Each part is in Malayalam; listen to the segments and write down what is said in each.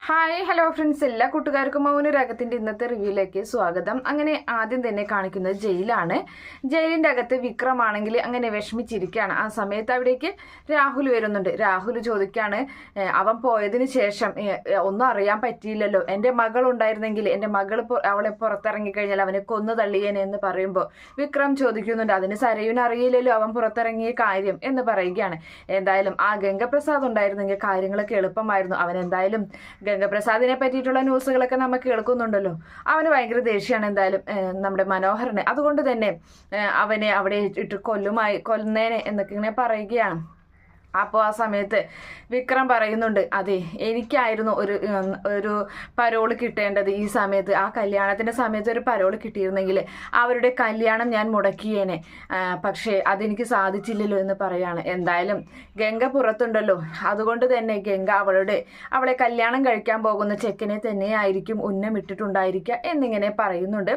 ഹായ് ഹലോ ഫ്രണ്ട്സ്, എല്ലാ കൂട്ടുകാർക്കും മൗനരാഗത്തിന്റെ ഇന്നത്തെ റിവ്യൂയിലേക്ക് സ്വാഗതം. അങ്ങനെ ആദ്യം തന്നെ കാണിക്കുന്നത് ജയിലാണ്. ജയിലിന്റെ അകത്ത് വിക്രമാണെങ്കിൽ അങ്ങനെ വിഷമിച്ചിരിക്കുകയാണ്. ആ സമയത്ത് അവിടേക്ക് രാഹുൽ വരുന്നുണ്ട്. രാഹുൽ ചോദിക്കുകയാണ്, അവൻ പോയതിന് ശേഷം ഒന്നും അറിയാൻ പറ്റിയില്ലല്ലോ, എൻ്റെ മകൾ ഉണ്ടായിരുന്നെങ്കിൽ എൻ്റെ മകൾ അവളെ പുറത്തിറങ്ങിക്കഴിഞ്ഞാൽ അവനെ കൊന്നു തള്ളിയേനെ എന്ന് പറയുമ്പോൾ വിക്രം ചോദിക്കുന്നുണ്ട്, അതിന് സരയുവിന് അറിയില്ലല്ലോ അവൻ പുറത്തിറങ്ങിയ കാര്യം എന്ന് പറയുകയാണ്. എന്തായാലും ആ ഗംഗപ്രസാദ് ഉണ്ടായിരുന്നെങ്കിൽ കാര്യങ്ങളൊക്കെ എളുപ്പമായിരുന്നു. അവൻ എന്തായാലും ഗംഗപ്രസാദിനെ പറ്റിയിട്ടുള്ള ന്യൂസുകളൊക്കെ നമുക്ക് കേൾക്കുന്നുണ്ടല്ലോ. അവന് ഭയങ്കര ദേഷ്യമാണ് എന്തായാലും നമ്മുടെ മനോഹരന്. അതുകൊണ്ട് തന്നെ അവനെ അവിടെ ഇട്ട് കൊല്ലുന്നേനെ എന്നൊക്കെ ഇങ്ങനെ പറയുകയാണ്. അപ്പോൾ ആ സമയത്ത് വിക്രം പറയുന്നുണ്ട്, അതെ എനിക്കായിരുന്നു ഒരു പരോള് കിട്ടേണ്ടത് ഈ സമയത്ത്. ആ കല്യാണത്തിൻ്റെ സമയത്ത് ഒരു പരോള് കിട്ടിയിരുന്നെങ്കിൽ അവരുടെ കല്യാണം ഞാൻ മുടക്കിയേനെ, പക്ഷേ അതെനിക്ക് സാധിച്ചില്ലല്ലോ എന്ന് പറയാണ്. എന്തായാലും ഗംഗ പുറത്തുണ്ടല്ലോ, അതുകൊണ്ട് തന്നെ ഗംഗ അവളെ കല്യാണം കഴിക്കാൻ പോകുന്ന ചെക്കനെ തന്നെയായിരിക്കും ഉന്നമിട്ടിട്ടുണ്ടായിരിക്കുക എന്നിങ്ങനെ പറയുന്നുണ്ട്.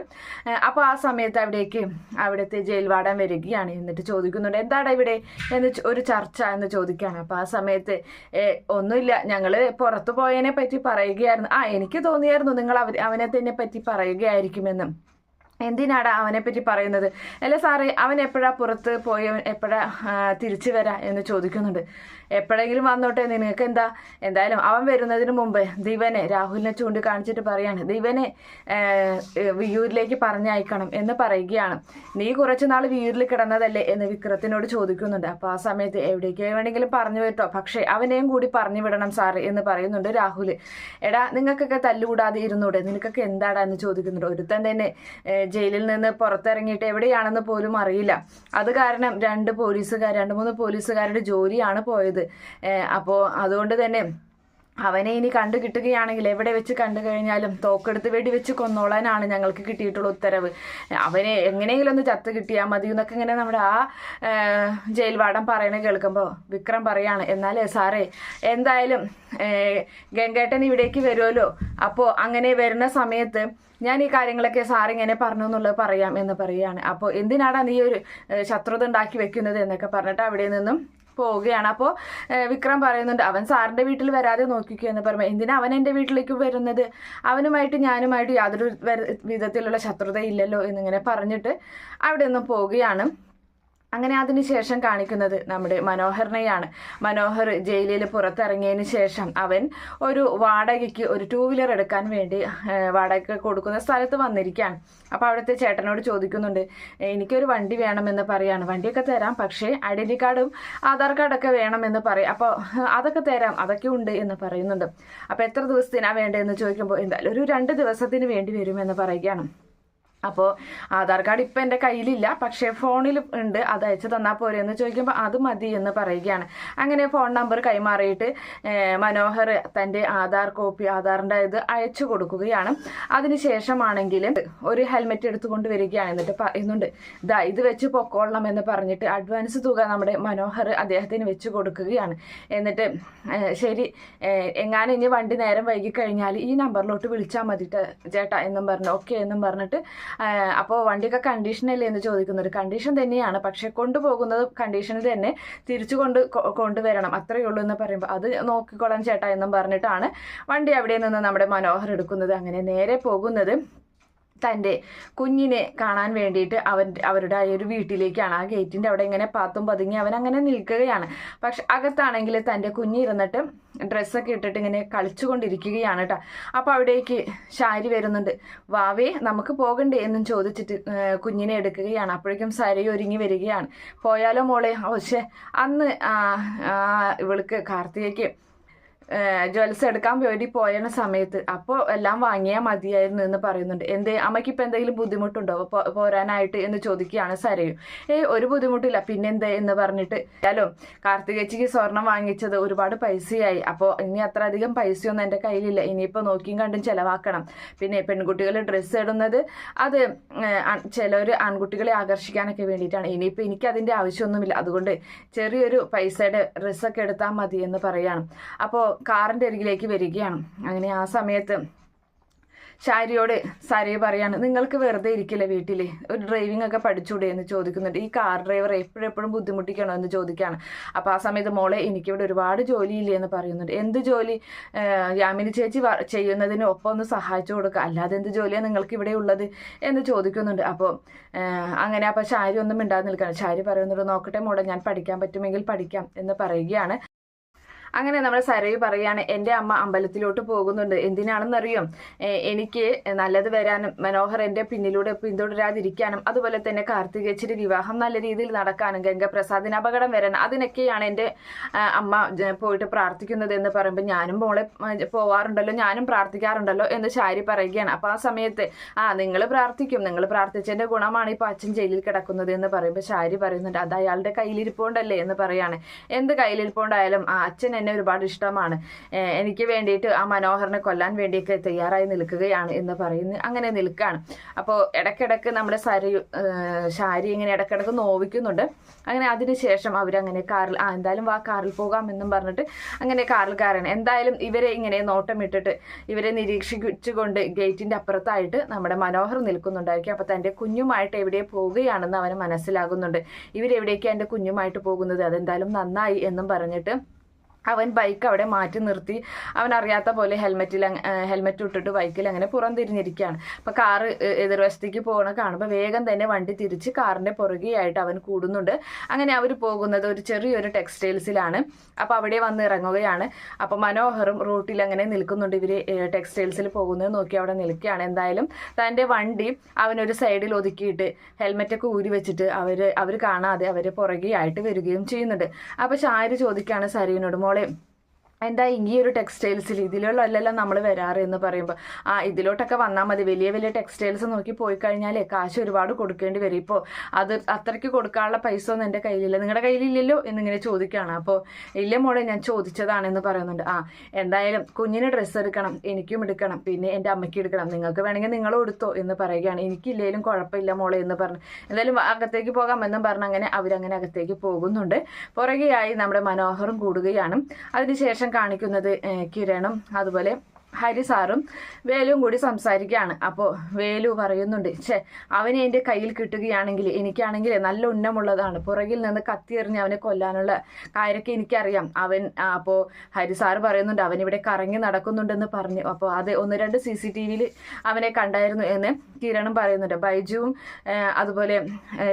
അപ്പോൾ ആ സമയത്ത് അവിടുത്തെ ജയിൽ വാർഡൻ വരികയാണ്. എന്നിട്ട് ചോദിക്കുന്നുണ്ട്, എന്താണ് ഇവിടെ എന്ന് ഒരു ചർച്ച എന്ന് ചോദിക്കുകയാണ്. അപ്പോൾ ആ സമയത്ത് ഒന്നുമില്ല, ഞങ്ങൾ പുറത്തു പോയതിനെ പറ്റി പറയുകയായിരുന്നു. എനിക്ക് തോന്നിയായിരുന്നു നിങ്ങൾ അവനെ തന്നെ പറ്റി പറയുകയായിരിക്കുമെന്നും. എന്തിനാടാ അവനെ പറ്റി പറയുന്നത്? അല്ല സാറേ, അവൻ എപ്പോഴാ പുറത്ത് പോയവൻ എപ്പോഴാ തിരിച്ചു വരാ എന്ന് ചോദിക്കുന്നുണ്ട്. എപ്പോഴെങ്കിലും വന്നോട്ടെ, നിങ്ങൾക്ക് എന്താ? എന്തായാലും അവൻ വരുന്നതിന് മുമ്പ് ദിവനെ രാഹുലിനെ ചൂണ്ടിക്കാണിച്ചിട്ട് പറയാണ്, ദിവനെ വിയൂരിലേക്ക് പറഞ്ഞയക്കണം എന്ന് പറയുകയാണ്. നീ കുറച്ച് നാൾ വിയൂരിൽ കിടന്നതല്ലേ എന്ന് വിക്രത്തിനോട് ചോദിക്കുന്നുണ്ട്. അപ്പോൾ ആ സമയത്ത് എവിടേക്ക് വേണമെങ്കിലും പറഞ്ഞു വിട്ടോ, പക്ഷേ അവനെയും കൂടി പറഞ്ഞു വിടണം സാറ് എന്ന് പറയുന്നുണ്ട് രാഹുൽ. എടാ, നിങ്ങൾക്കൊക്കെ തല്ലുകൂടാതെ ഇരുന്നൂടെ, നിനക്കൊക്കെ എന്താടാ എന്ന് ചോദിക്കുന്നുണ്ട്. ഒരുത്തൻ തന്നെ ജയിലിൽ നിന്ന് പുറത്തിറങ്ങിയിട്ട് എവിടെയാണെന്ന് പോലും അറിയില്ല. അത് കാരണം 2-3 പോലീസുകാരുടെ ജോലിയാണ് പോയത്. അപ്പോൾ അതുകൊണ്ട് തന്നെ അവനെ ഇനി കണ്ടു കിട്ടുകയാണെങ്കിൽ എവിടെ വെച്ച് കണ്ടു കഴിഞ്ഞാലും തോക്കെടുത്ത് വെടിവെച്ച് കൊന്നോളാനാണ് ഞങ്ങൾക്ക് കിട്ടിയിട്ടുള്ള ഉത്തരവ്. അവനെ എങ്ങനെയെങ്കിലും ഒന്ന് ചത്ത് കിട്ടിയാൽ മതി എന്നൊക്കെ ഇങ്ങനെ നമ്മുടെ ആ ജയിൽ വാർഡൻ പറയണ കേൾക്കുമ്പോൾ വിക്രം പറയാണ്, എന്നാലേ സാറേ എന്തായാലും ഗംഗേട്ടൻ ഇവിടേക്ക് വരുമല്ലോ, അപ്പോൾ അങ്ങനെ വരുന്ന സമയത്ത് ഞാൻ ഈ കാര്യങ്ങളൊക്കെ സാറിങ്ങനെ പറഞ്ഞു എന്നുള്ളത് പറയാം എന്ന് പറയുകയാണ്. അപ്പോൾ എന്തിനാടാ നീ ഒരു ശത്രുത ഉണ്ടാക്കി വെക്കുന്നത് എന്നൊക്കെ പറഞ്ഞിട്ട് അവിടെ നിന്നും പോവുകയാണ്. അപ്പോൾ വിക്രം പറയുന്നുണ്ട്, അവൻ സാറിൻ്റെ വീട്ടിൽ വരാതെ നോക്കിക്കോ എന്ന് പറയുമ്പോൾ, എന്തിനാ അവൻ എൻ്റെ വീട്ടിലേക്ക് വരുന്നത്? ഞാനുമായിട്ട് യാതൊരു വിധത്തിലുള്ള ശത്രുതയില്ലല്ലോ എന്നിങ്ങനെ പറഞ്ഞിട്ട് അവിടെ നിന്നും പോവുകയാണ്. അങ്ങനെ അതിനുശേഷം കാണിക്കുന്നത് നമ്മുടെ മനോഹറിനെയാണ്. മനോഹർ ജയിലിൽ പുറത്തിറങ്ങിയതിന് ശേഷം അവൻ ഒരു വാടകയ്ക്ക് ഒരു 2 വീലർ എടുക്കാൻ വേണ്ടി വാടക കൊടുക്കുന്ന സ്ഥലത്ത് വന്നിരിക്കുകയാണ്. അപ്പോൾ അവിടുത്തെ ചേട്ടനോട് ചോദിക്കുന്നുണ്ട്, എനിക്കൊരു വണ്ടി വേണമെന്ന് പറയാണ്. വണ്ടിയൊക്കെ തരാം, പക്ഷേ ഐഡൻറ്റി കാർഡും ആധാർ കാർഡൊക്കെ വേണമെന്ന് പറയും. അപ്പോൾ അതൊക്കെ തരാം, അതൊക്കെ ഉണ്ട് എന്ന് പറയുന്നുണ്ട്. അപ്പോൾ എത്ര ദിവസത്തിനാണ് വേണ്ടതെന്ന് ചോദിക്കുമ്പോൾ, എന്തായാലും ഒരു 2 ദിവസത്തിന് വേണ്ടി വരുമെന്ന് പറയുകയാണ്. അപ്പോൾ ആധാർ കാർഡ് ഇപ്പം എൻ്റെ കയ്യിലില്ല, പക്ഷേ ഫോണിൽ ഉണ്ട്, അത് അയച്ചു തന്നാൽ പോരെ എന്ന് ചോദിക്കുമ്പോൾ അത് മതി എന്ന് പറയുകയാണ്. അങ്ങനെ ഫോൺ നമ്പർ കൈമാറിയിട്ട് മനോഹർ തൻ്റെ ആധാറിൻ്റെ ഇത് അയച്ചു കൊടുക്കുകയാണ്. അതിനുശേഷമാണെങ്കിൽ ഒരു ഹെൽമെറ്റ് എടുത്തുകൊണ്ട് വരികയാണ്. എന്നിട്ട് പറയുന്നുണ്ട്, ഇത് വെച്ച് പൊക്കോളണം എന്ന് പറഞ്ഞിട്ട് അഡ്വാൻസ് തുക നമ്മുടെ മനോഹർ അദ്ദേഹത്തിന് വെച്ച് കൊടുക്കുകയാണ്. എന്നിട്ട് ശരി, എങ്ങാനും ഇനി വണ്ടി നേരം വൈകി കഴിഞ്ഞാൽ ഈ നമ്പറിലോട്ട് വിളിച്ചാൽ മതി ചേട്ടാ എന്നും പറഞ്ഞു. ഓക്കെ എന്നും പറഞ്ഞിട്ട് അപ്പോൾ വണ്ടിയൊക്കെ കണ്ടീഷനല്ലേ എന്ന് ചോദിക്കുന്നത്. കണ്ടീഷൻ തന്നെയാണ്, പക്ഷെ കൊണ്ടുപോകുന്നത് കണ്ടീഷനിൽ തന്നെ തിരിച്ചു കൊണ്ടുവരണം, അത്രയേ ഉള്ളൂ എന്ന് പറയുമ്പോൾ അത് നോക്കിക്കോളാം ചേട്ടാ എന്നും പറഞ്ഞിട്ടാണ് വണ്ടി അവിടെ നിന്ന് നമ്മുടെ മനോഹർ എടുക്കുന്നത്. അങ്ങനെ നേരെ പോകുന്നത് തൻ്റെ കുഞ്ഞിനെ കാണാൻ വേണ്ടിയിട്ട് അവരുടെ ആ ഒരു വീട്ടിലേക്കാണ്. ആ ഗേറ്റിൻ്റെ അവിടെ ഇങ്ങനെ പാത്തും പതുങ്ങി അവൻ അങ്ങനെ നിൽക്കുകയാണ്. പക്ഷെ അകത്താണെങ്കിൽ തൻ്റെ കുഞ്ഞിരുന്നിട്ട് ഡ്രസ്സൊക്കെ ഇട്ടിട്ട് ഇങ്ങനെ കളിച്ചുകൊണ്ടിരിക്കുകയാണ് കേട്ടോ. അപ്പോൾ അവിടേക്ക് ശാരി വരുന്നുണ്ട്. വാവേ നമുക്ക് പോകണ്ടേ എന്നും ചോദിച്ചിട്ട് കുഞ്ഞിനെ എടുക്കുകയാണ്. അപ്പോഴേക്കും സരി ഒരുങ്ങി വരികയാണ്. പോയാലോ മോളെ? പക്ഷേ അന്ന് ഇവൾക്ക് കാർത്തികയ്ക്ക് ജ്വൽസ് എടുക്കാൻ വേണ്ടി പോയ സമയത്ത് അപ്പോൾ എല്ലാം വാങ്ങിയാൽ മതിയായിരുന്നു എന്ന് പറയുന്നുണ്ട്. അമ്മയ്ക്കിപ്പോൾ എന്തെങ്കിലും ബുദ്ധിമുട്ടുണ്ടോ പോരാനായിട്ട് എന്ന് ചോദിക്കുകയാണ് സരയും. ഒരു ബുദ്ധിമുട്ടില്ല, പിന്നെന്തേ എന്ന് പറഞ്ഞിട്ട് കാർത്തികേച്ചിക്ക് സ്വർണം വാങ്ങിച്ചത് ഒരുപാട് പൈസയായി, അപ്പോൾ ഇനി അത്ര അധികം പൈസയൊന്നും എൻ്റെ കയ്യിലില്ല, ഇനിയിപ്പോൾ നോക്കിയും കണ്ടും ചിലവാക്കണം. പിന്നെ പെൺകുട്ടികൾ ഡ്രസ്സ് ഇടുന്നത് അത് ചിലർ ആൺകുട്ടികളെ ആകർഷിക്കാനൊക്കെ വേണ്ടിയിട്ടാണ്, ഇനിയിപ്പോൾ എനിക്കതിൻ്റെ ആവശ്യമൊന്നുമില്ല, അതുകൊണ്ട് ചെറിയൊരു പൈസയുടെ ഡ്രസ്സൊക്കെ എടുത്താൽ മതി എന്ന് പറയാണ്. അപ്പോൾ കാറിൻ്റെ അരികിലേക്ക് വരികയാണ്. അങ്ങനെ ആ സമയത്ത് ഷാരിയോട് സരയു പറയാണ്, നിങ്ങൾക്ക് വെറുതെ ഇരിക്കില്ല വീട്ടിൽ, ഒരു ഡ്രൈവിംഗ് ഒക്കെ പഠിച്ചൂടെ എന്ന് ചോദിക്കുന്നുണ്ട്. ഈ കാർ ഡ്രൈവർ എപ്പോഴെപ്പോഴും ബുദ്ധിമുട്ടിക്കണോ എന്ന് ചോദിക്കുകയാണ്. അപ്പോൾ ആ സമയത്ത് മോളെ എനിക്കിവിടെ ഒരുപാട് ജോലിയില്ലേ എന്ന് പറയുന്നുണ്ട്. എന്ത് ജോലി? യാമിനി ചേച്ചി ചെയ്യുന്നതിന് ഒപ്പം ഒന്ന് സഹായിച്ചു കൊടുക്കുക, അല്ലാതെ എന്ത് ജോലിയാണ് നിങ്ങൾക്ക് ഇവിടെ ഉള്ളത് എന്ന് ചോദിക്കുന്നുണ്ട്. അപ്പോൾ അങ്ങനെ അപ്പോൾ ഷാരി ഒന്നും മിണ്ടാതെ നിൽക്കുകയാണ്. ഷാരി പറയുന്നുണ്ട്, നോക്കട്ടെ മോളെ, ഞാൻ പഠിക്കാൻ പറ്റുമെങ്കിൽ പഠിക്കാം എന്ന് പറയുകയാണ്. അങ്ങനെ നമ്മൾ സരയു പറയാണ്, എൻ്റെ അമ്മ അമ്പലത്തിലോട്ട് പോകുന്നുണ്ട്, എന്തിനാണെന്നറിയും, എനിക്ക് നല്ലത് വരാനും മനോഹർ എൻ്റെ പിന്നിലൂടെ പിന്തുടരാതിരിക്കാനും അതുപോലെ തന്നെ കാർത്തികേച്ചിയുടെ വിവാഹം നല്ല രീതിയിൽ നടക്കാനും ഗംഗപ്രസാദിന് അപകടം വരാനും അതിനൊക്കെയാണ് എൻ്റെ അമ്മ പോയിട്ട് പ്രാർത്ഥിക്കുന്നത് എന്ന് പറയുമ്പോൾ, ഞാനും മോളെ പോവാറുണ്ടല്ലോ, ഞാനും പ്രാർത്ഥിക്കാറുണ്ടല്ലോ എന്ന് ഷാരി പറയുകയാണ്. അപ്പോൾ ആ സമയത്ത് നിങ്ങൾ പ്രാർത്ഥിക്കും, നിങ്ങൾ പ്രാർത്ഥിച്ചതിൻ്റെ ഗുണമാണ് ഇപ്പോൾ അച്ഛൻ ജയിലിൽ കിടക്കുന്നത് എന്ന് പറയുമ്പോൾ ഷാരി പറയുന്നുണ്ട്, അത് അയാളുടെ കയ്യിലിരിപ്പോണ്ടല്ലേ എന്ന് പറയാണ്. എന്ത് കയ്യിലിരിപ്പോണ്ടായാലും അച്ഛൻ എന്നെ ഒരുപാട് ഇഷ്ടമാണ്, എനിക്ക് വേണ്ടിയിട്ട് ആ മനോഹറിനെ കൊല്ലാൻ വേണ്ടിയൊക്കെ തയ്യാറായി നിൽക്കുകയാണ് എന്ന് പറയുന്നു. അങ്ങനെ നിൽക്കുകയാണ്. അപ്പോൾ ഇടയ്ക്കിടയ്ക്ക് നമ്മുടെ ഷാരി ഇങ്ങനെ ഇടയ്ക്കിടയ്ക്ക് നോവിക്കുന്നുണ്ട്. അങ്ങനെ അതിനുശേഷം അവരങ്ങനെ കാറിൽ എന്തായാലും കാറിൽ പോകാം എന്നും പറഞ്ഞിട്ട് അങ്ങനെ കാറിൽ കയറണം. എന്തായാലും ഇവരെ ഇങ്ങനെ നോട്ടമിട്ടിട്ട് ഇവരെ നിരീക്ഷിച്ചുകൊണ്ട് ഗേറ്റിൻ്റെ അപ്പുറത്തായിട്ട് നമ്മുടെ മനോഹർ നിൽക്കുന്നുണ്ടായിരിക്കും. അപ്പോൾ തൻ്റെ കുഞ്ഞുമായിട്ട് എവിടെ പോവുകയാണെന്ന് അവന് മനസ്സിലാകുന്നുണ്ട്. ഇവരെവിടേക്കാണ് എൻ്റെ കുഞ്ഞുമായിട്ട് പോകുന്നത്, അതെന്തായാലും നന്നായി എന്നും പറഞ്ഞിട്ട് അവൻ ബൈക്ക് അവിടെ മാറ്റി നിർത്തി അവൻ അറിയാത്ത പോലെ ഹെൽമെറ്റ് ഇട്ടിട്ട് ബൈക്കിൽ അങ്ങനെ പുറംതിരിഞ്ഞിരിക്കുകയാണ്. അപ്പോൾ കാറ് എതിർവശത്തേക്ക് പോകണ കാണുമ്പോൾ വേഗം തന്നെ വണ്ടി തിരിച്ച് കാറിൻ്റെ പുറകെയായിട്ട് അവൻ കൂടുന്നുണ്ട്. അങ്ങനെ അവർ പോകുന്നത് ഒരു ചെറിയൊരു ടെക്സ്റ്റൈൽസിലാണ്. അപ്പോൾ അവിടെ വന്ന് ഇറങ്ങുകയാണ്. അപ്പോൾ മനോഹറും റൂട്ടിൽ അങ്ങനെ നിൽക്കുന്നുണ്ട്. ഇവർ ടെക്സ്റ്റൈൽസിൽ പോകുന്നത് നോക്കി അവിടെ നിൽക്കുകയാണ്. എന്തായാലും തൻ്റെ വണ്ടി അവനൊരു സൈഡിൽ ഒതുക്കിയിട്ട് ഹെൽമെറ്റൊക്കെ ഊരി വെച്ചിട്ട് അവർ കാണാതെ അവർ പുറകെയായിട്ട് വരികയും ചെയ്യുന്നുണ്ട്. അപ്പോൾ ഷാരി ചോദിക്കുകയാണ് സരയുവിനോട്, മോളെ എന്താ ഈ ഒരു ടെക്സ്റ്റൈൽസിൽ ഇതിലുള്ളതെല്ലാം നമ്മൾ വരാറ് എന്ന് പറയുമ്പോൾ, ഇതിലോട്ടൊക്കെ വന്നാൽ മതി, വലിയ വലിയ ടെക്സ്റ്റൈൽസ് നോക്കി പോയി കഴിഞ്ഞാൽ കാശ് ഒരുപാട് കൊടുക്കേണ്ടി വരും, ഇപ്പോൾ അത് അത്രയ്ക്ക് കൊടുക്കാനുള്ള പൈസ ഒന്നും എൻ്റെ കയ്യിലില്ല, നിങ്ങളുടെ കയ്യിലില്ലല്ലോ എന്നിങ്ങനെ ചോദിക്കുകയാണ്. അപ്പോൾ ഇല്ല മോളെ, ഞാൻ ചോദിച്ചതാണെന്ന് പറയുന്നുണ്ട്. എന്തായാലും കുഞ്ഞിന് ഡ്രസ്സ് എടുക്കണം, എനിക്കും എടുക്കണം, പിന്നെ എൻ്റെ അമ്മയ്ക്ക് എടുക്കണം, നിങ്ങൾക്ക് വേണമെങ്കിൽ നിങ്ങളും എടുത്തോ എന്ന് പറയുകയാണ്. എനിക്കില്ലേലും കുഴപ്പമില്ല മോളെ എന്ന് പറഞ്ഞു. എന്തായാലും അകത്തേക്ക് പോകാം എന്നും പറഞ്ഞ് അങ്ങനെ അവരങ്ങനെ അകത്തേക്ക് പോകുന്നുണ്ട്. പുറകെയായി നമ്മുടെ മനോഹറും കൂടുകയാണ്. അതിനുശേഷം കാണിക്കുന്നത് കിരണും അതുപോലെ ഹരി സാറും വേലുവും കൂടി സംസാരിക്കുകയാണ്. അപ്പോൾ വേലു പറയുന്നുണ്ട്, അവനെ എൻ്റെ കയ്യിൽ കിട്ടുകയാണെങ്കിൽ എനിക്കാണെങ്കിൽ നല്ല ഉന്നമുള്ളതാണ്, പുറകിൽ നിന്ന് കത്തിയെറിഞ്ഞ് അവനെ കൊല്ലാനുള്ള കാര്യമൊക്കെ എനിക്കറിയാം. അപ്പോൾ ഹരി സാറ് പറയുന്നുണ്ട്, അവനിവിടെ കറങ്ങി നടക്കുന്നുണ്ടെന്ന് പറഞ്ഞു. അപ്പോൾ അത് 1-2 CCTVയിൽ അവനെ കണ്ടായിരുന്നു എന്ന് കിരണും പറയുന്നുണ്ട്. ബൈജുവും അതുപോലെ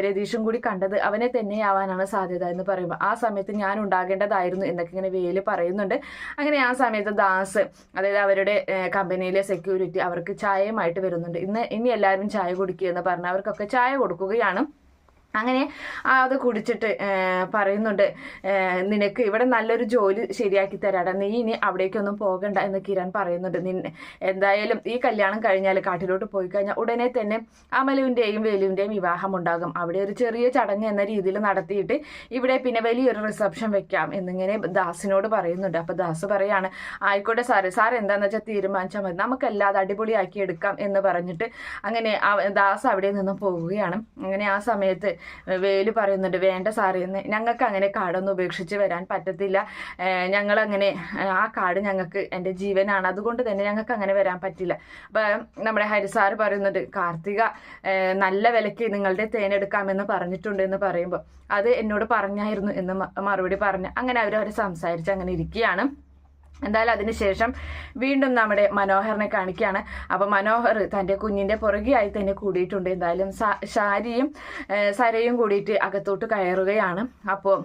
രതീഷും കൂടി കണ്ടത് അവനെ തന്നെയാവാനാണ് സാധ്യത എന്ന് പറയുമ്പോൾ, ആ സമയത്ത് ഞാൻ ഉണ്ടാകേണ്ടതായിരുന്നു എന്നൊക്കെ ഇങ്ങനെ വേല് പറയുന്നുണ്ട്. അങ്ങനെ ആ സമയത്ത് ദാസ്, അതായത് അവരുടെ കമ്പനിയിലെ സെക്യൂരിറ്റി അവർക്ക് ചായയുമായിട്ട് വരുന്നുണ്ട്. ഇനി എല്ലാവരും ചായ കുടിക്കുക എന്ന് പറഞ്ഞ് അവർക്കൊക്കെ ചായ കൊടുക്കുകയാണ്. അങ്ങനെ അത് കുടിച്ചിട്ട് പറയുന്നുണ്ട്, നിനക്ക് ഇവിടെ നല്ലൊരു ജോലി ശരിയാക്കി തരാടാ, നീ ഇനി അവിടേക്കൊന്നും പോകണ്ട എന്ന് കിരൺ പറയുന്നുണ്ട്. എന്തായാലും ഈ കല്യാണം കഴിഞ്ഞാൽ കാട്ടിലോട്ട് പോയി കഴിഞ്ഞാൽ ഉടനെ തന്നെ അമലുവിൻ്റെയും വേലുവിൻ്റെയും വിവാഹം ഉണ്ടാകും, അവിടെ ഒരു ചെറിയ ചടങ്ങ് എന്ന രീതിയിൽ നടത്തിയിട്ട് ഇവിടെ പിന്നെ വലിയൊരു റിസപ്ഷൻ വെക്കാം എന്നിങ്ങനെ ദാസിനോട് പറയുന്നുണ്ട്. അപ്പോൾ ദാസ് പറയാണ്, ആയിക്കോട്ടെ സാർ എന്താണെന്ന് വെച്ചാൽ തീരുമാനിച്ചാൽ മതി, നമുക്കല്ലാതെ അടിപൊളിയാക്കി എടുക്കാം എന്ന് പറഞ്ഞിട്ട് അങ്ങനെ ദാസ് അവിടെ നിന്ന് പോവുകയാണ്. അങ്ങനെ ആ സമയത്ത് വേലു പറയുന്നുണ്ട്, വേണ്ട സാറേ, ഞങ്ങൾക്ക് അങ്ങനെ കാടൊന്നും ഉപേക്ഷിച്ച് വരാൻ പറ്റത്തില്ല, ഞങ്ങളങ്ങനെ ആ കാട് ഞങ്ങൾക്ക് എൻ്റെ ജീവനാണ്, അതുകൊണ്ട് തന്നെ ഞങ്ങൾക്ക് അങ്ങനെ വരാൻ പറ്റില്ല. അപ്പം നമ്മുടെ ഹരിസാറ് പറയുന്നുണ്ട്, കാർത്തിക നല്ല വിലയ്ക്ക് നിങ്ങളുടെ തേനെടുക്കാമെന്ന് പറഞ്ഞിട്ടുണ്ട് എന്ന് പറയുമ്പോൾ, അത് എന്നോട് പറഞ്ഞായിരുന്നു എന്ന് മറുപടി പറഞ്ഞ് അങ്ങനെ അവർ സംസാരിച്ച് അങ്ങനെ ഇരിക്കുകയാണ്. എന്തായാലും അതിനുശേഷം വീണ്ടും നമ്മുടെ മനോഹറിനെ കാണിക്കുകയാണ്. അപ്പോൾ മനോഹർ തൻ്റെ കുഞ്ഞിൻ്റെ പുറകെയായി തന്നെ കൂടിയിട്ടുണ്ട്. എന്തായാലും ഷാരിയും സരയും കൂടിയിട്ട് അകത്തോട്ട് കയറുകയാണ്. അപ്പോൾ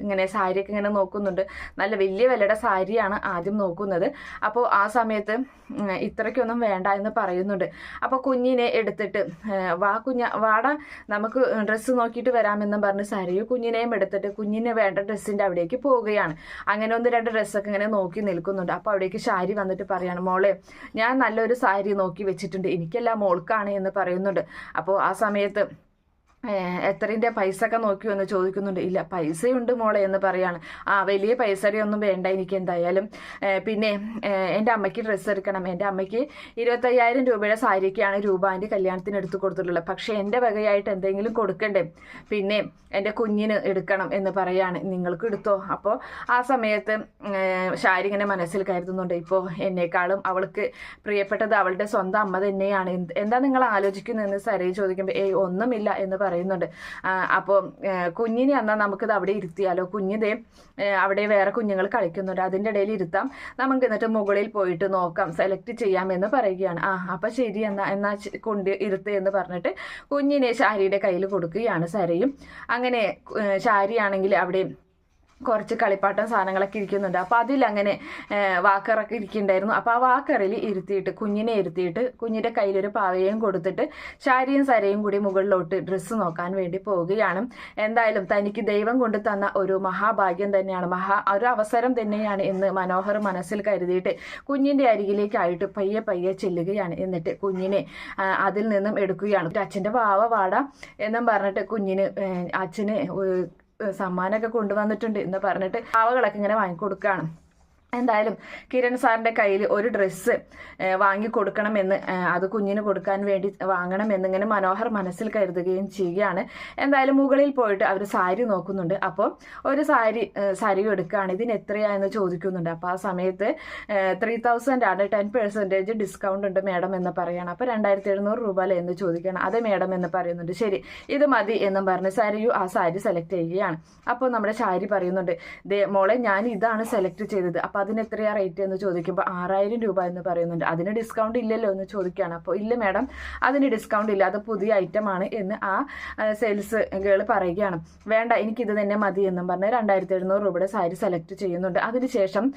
ഇങ്ങനെ സാരിയൊക്കെ ഇങ്ങനെ നോക്കുന്നുണ്ട്. നല്ല വലിയ വിലയുടെ സാരിയാണ് ആദ്യം നോക്കുന്നത്. അപ്പോൾ ആ സമയത്ത് ഇത്രയ്ക്കൊന്നും വേണ്ട എന്ന് പറയുന്നുണ്ട്. അപ്പോൾ കുഞ്ഞിനെ എടുത്തിട്ട് വാടാ നമുക്ക് ഡ്രസ്സ് നോക്കിയിട്ട് വരാമെന്നും പറഞ്ഞ് സരയും കുഞ്ഞിനെയും എടുത്തിട്ട് കുഞ്ഞിന് വേണ്ട ഡ്രസ്സിൻ്റെ അവിടേക്ക് പോവുകയാണ്. അങ്ങനെ 1-2 ഡ്രസ്സൊക്കെ ഇങ്ങനെ നോക്കി നിൽക്കുന്നുണ്ട്. അപ്പോൾ അവിടേക്ക് ഷാരി വന്നിട്ട് പറയാണ്, മോളെ ഞാൻ നല്ലൊരു സാരി നോക്കി വെച്ചിട്ടുണ്ട്, എനിക്കെല്ലാം മോൾക്കാണ് എന്ന് പറയുന്നുണ്ട്. അപ്പോൾ ആ സമയത്ത് എത്രൻ്റെ പൈസ ഒക്കെ നോക്കിയോ എന്ന് ചോദിക്കുന്നുണ്ട്. ഇല്ല, പൈസയുണ്ട് മോളെ എന്ന് പറയാണ്. വലിയ പൈസയുടെ ഒന്നും വേണ്ട എനിക്ക് എന്തായാലും. പിന്നെ എൻ്റെ അമ്മയ്ക്ക് ഡ്രസ്സ് എടുക്കണം. എൻ്റെ അമ്മയ്ക്ക് 25,000 രൂപയുടെ സാരിക്കാണ് രൂപാൻ്റെ കല്യാണത്തിന് എടുത്തു കൊടുത്തിട്ടുള്ളത്. പക്ഷേ എൻ്റെ വകയായിട്ട് എന്തെങ്കിലും കൊടുക്കണ്ടേ, പിന്നെ എൻ്റെ കുഞ്ഞിന് എടുക്കണം എന്ന് പറയാണ്. നിങ്ങൾക്ക് എടുത്തോ. അപ്പോൾ ആ സമയത്ത് ഷാരി ഇങ്ങനെ മനസ്സിൽ കരുതുന്നുണ്ട്, ഇപ്പോൾ എന്നെക്കാളും അവൾക്ക് പ്രിയപ്പെട്ടത് അവളുടെ സ്വന്തം അമ്മ തന്നെയാണ്. എന്താ നിങ്ങൾ ആലോചിക്കുന്നതെന്ന് സരയു ചോദിക്കുമ്പോൾ ഒന്നുമില്ല എന്ന് പറയുന്നുണ്ട്. അപ്പോൾ കുഞ്ഞിനെ എന്നാൽ നമുക്കിത് അവിടെ ഇരുത്തിയാലോ, കുഞ്ഞിതേ അവിടെ വേറെ കുഞ്ഞുങ്ങൾ കളിക്കുന്നുണ്ട്, അതിൻ്റെ ഇടയിൽ ഇരുത്താം, നമുക്ക് എന്നിട്ട് മുകളിൽ പോയിട്ട് നോക്കാം, സെലക്ട് ചെയ്യാം എന്ന് പറയുകയാണ്. അപ്പം ശരി എന്നാ കൊണ്ട് ഇരുത്ത് എന്ന് പറഞ്ഞിട്ട് കുഞ്ഞിനെ ഷാരിയുടെ കയ്യിൽ കൊടുക്കുകയാണ് സരയും. അങ്ങനെ ഷാരിയാണെങ്കിൽ അവിടെ കുറച്ച് കളിപ്പാട്ടം സാധനങ്ങളൊക്കെ ഇരിക്കുന്നുണ്ട്. അപ്പോൾ അതിലങ്ങനെ വാക്കറൊക്കെ ഇരിക്കുന്നുണ്ടായിരുന്നു. അപ്പോൾ ആ വാക്കറിൽ ഇരുത്തിയിട്ട് കുഞ്ഞിനെ ഇരുത്തിയിട്ട് കുഞ്ഞിൻ്റെ കയ്യിലൊരു പാവയും കൊടുത്തിട്ട് ഷാരിയും സരയും കൂടി മുകളിലോട്ട് ഡ്രസ്സ് നോക്കാൻ വേണ്ടി പോവുകയാണ്. എന്തായാലും തനിക്ക് ദൈവം കൊണ്ട് തന്ന ഒരു മഹാഭാഗ്യം തന്നെയാണ്, ഒരു അവസരം തന്നെയാണ് എന്ന് മനോഹർ മനസ്സിൽ കരുതിയിട്ട് കുഞ്ഞിൻ്റെ അരികിലേക്കായിട്ട് പയ്യെ ചെല്ലുകയാണ്. എന്നിട്ട് കുഞ്ഞിനെ അതിൽ നിന്നും എടുക്കുകയാണ്. അച്ഛൻ്റെ വാട എന്നും പറഞ്ഞിട്ട് കുഞ്ഞിന് അച്ഛന് സമ്മാനമൊക്കെ കൊണ്ടുവന്നിട്ടുണ്ട് എന്ന് പറഞ്ഞിട്ട് പാവകളൊക്കെ ഇങ്ങനെ വാങ്ങിക്കൊടുക്കുകയാണ്. എന്തായാലും കിരൺ സാറിൻ്റെ കയ്യിൽ ഒരു ഡ്രസ്സ് വാങ്ങിക്കൊടുക്കണമെന്ന്, അത് കുഞ്ഞിന് കൊടുക്കാൻ വേണ്ടി വാങ്ങണമെന്നിങ്ങനെ മനോഹർ മനസ്സിൽ കരുതുകയും ചെയ്യുകയാണ്. എന്തായാലും മുകളിൽ പോയിട്ട് അവർ സാരി നോക്കുന്നുണ്ട്. അപ്പോൾ ഒരു സാരി എടുക്കുകയാണ്. ഇതിന് എത്രയാണെന്ന് ചോദിക്കുന്നുണ്ട്. അപ്പോൾ ആ സമയത്ത് 3,000 ആണ്, 10% ഡിസ്കൗണ്ട് ഉണ്ട് മേഡം എന്ന് പറയുകയാണ്. അപ്പോൾ 2,700 രൂപ അല്ലേ എന്ന് ചോദിക്കുകയാണ്. അതെ മേഡം എന്ന് പറയുന്നുണ്ട്. ശരി, ഇത് മതി എന്നും പറഞ്ഞ് സരയു ആ സാരി സെലക്ട് ചെയ്യുകയാണ്. അപ്പോൾ നമ്മുടെ ഷാരി പറയുന്നുണ്ട്, മോളെ ഞാൻ ഇതാണ് സെലക്ട് ചെയ്തത്, അപ്പോൾ അതിന് എത്രയാ റേറ്റ് എന്ന് ചോദിക്കുമ്പോൾ 6,000 രൂപ എന്ന് പറയുന്നുണ്ട്. അതിന് ഡിസ്കൗണ്ട് ഇല്ലല്ലോ എന്ന് ചോദിക്കുകയാണ്. അപ്പോൾ ഇല്ല മേഡം, അതിന് ഡിസ്കൗണ്ട് ഇല്ല, അത് പുതിയ ഐറ്റമാണ് എന്ന് ആ സെയിൽസ് ഗേൾ പറയുകയാണ്. വേണ്ട, എനിക്കിത് തന്നെ മതി എന്നും പറഞ്ഞ് 2,700 രൂപയുടെ സാരി സെലക്ട് ചെയ്യുന്നുണ്ട്. അതിനുശേഷം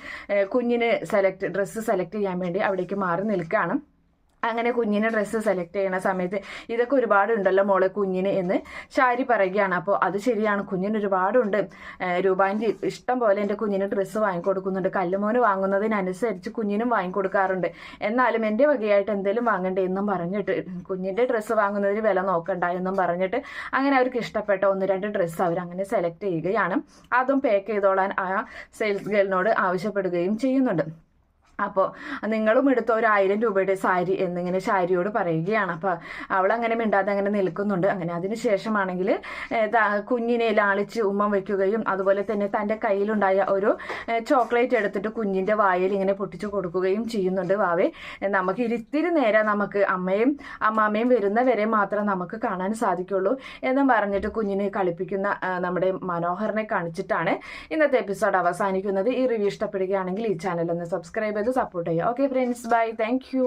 കുഞ്ഞിന് ഡ്രസ്സ് സെലക്ട് ചെയ്യാൻ വേണ്ടി അവിടേക്ക് മാറി നിൽക്കുകയാണ്. അങ്ങനെ കുഞ്ഞിനെ ഡ്രസ്സ് സെലക്ട് ചെയ്യുന്ന സമയത്ത് ഇതൊക്കെ ഒരുപാടുണ്ടല്ലോ മോളെ കുഞ്ഞിന് എന്ന് ഷാരി പറയുകയാണ്. അപ്പോൾ അത് ശരിയാണ്, കുഞ്ഞിന് ഒരുപാടുണ്ട്, രൂപാൻ്റെ ഇഷ്ടം പോലെ എൻ്റെ കുഞ്ഞിന് ഡ്രസ്സ് വാങ്ങിക്കൊടുക്കുന്നുണ്ട്, കല്ലുമോന് വാങ്ങുന്നതിനനുസരിച്ച് കുഞ്ഞിനും വാങ്ങിക്കൊടുക്കാറുണ്ട്, എന്നാലും എൻ്റെ വകയായിട്ട് എന്തെങ്കിലും വാങ്ങണ്ടേ എന്നും പറഞ്ഞിട്ട് കുഞ്ഞിൻ്റെ ഡ്രസ്സ് വാങ്ങുന്നതിന് വില നോക്കണ്ട എന്നും പറഞ്ഞിട്ട് അങ്ങനെ അവർക്ക് ഇഷ്ടപ്പെട്ട 1-2 ഡ്രസ്സ് അവരങ്ങനെ സെലക്ട് ചെയ്യുകയാണ്. അതും പാക്ക് ചെയ്തോളാൻ ആ സെയിൽസ് ഗേളിനോട് ആവശ്യപ്പെടുകയും ചെയ്യുന്നുണ്ട്. അപ്പോൾ നിങ്ങളും എടുത്ത 1,000 രൂപയുടെ സാരി എന്നിങ്ങനെ ഷാരിയോട് പറയുകയാണ്. അപ്പോൾ അവളങ്ങനെ മിണ്ടാതെ അങ്ങനെ നിൽക്കുന്നുണ്ട്. അങ്ങനെ അതിന് ശേഷമാണെങ്കിൽ കുഞ്ഞിനെ ലാളിച്ച് ഉമ്മം വയ്ക്കുകയും അതുപോലെ തന്നെ തൻ്റെ കയ്യിലുണ്ടായ ഒരു ചോക്ലേറ്റ് എടുത്തിട്ട് കുഞ്ഞിൻ്റെ വായിൽ ഇങ്ങനെ പൊട്ടിച്ചു കൊടുക്കുകയും ചെയ്യുന്നുണ്ട്. വാവേ, നമുക്ക് ഇത്തിരി നേരം നമുക്ക് അമ്മാമ്മയും വരുന്നവരെ മാത്രം നമുക്ക് കാണാൻ സാധിക്കുള്ളൂ എന്നും പറഞ്ഞിട്ട് കുഞ്ഞിനെ കളിപ്പിക്കുന്ന നമ്മുടെ മനോഹറിനെ കാണിച്ചിട്ടാണ് ഇന്നത്തെ എപ്പിസോഡ് അവസാനിക്കുന്നത്. ഈ റിവ്യൂ ഇഷ്ടപ്പെടുകയാണെങ്കിൽ ഈ ചാനൽ ഒന്ന് സബ്സ്ക്രൈബ് ചെയ്ത് സപ്പോർട്ട് ചെയ്യുക. Okay friends, bye, thank U.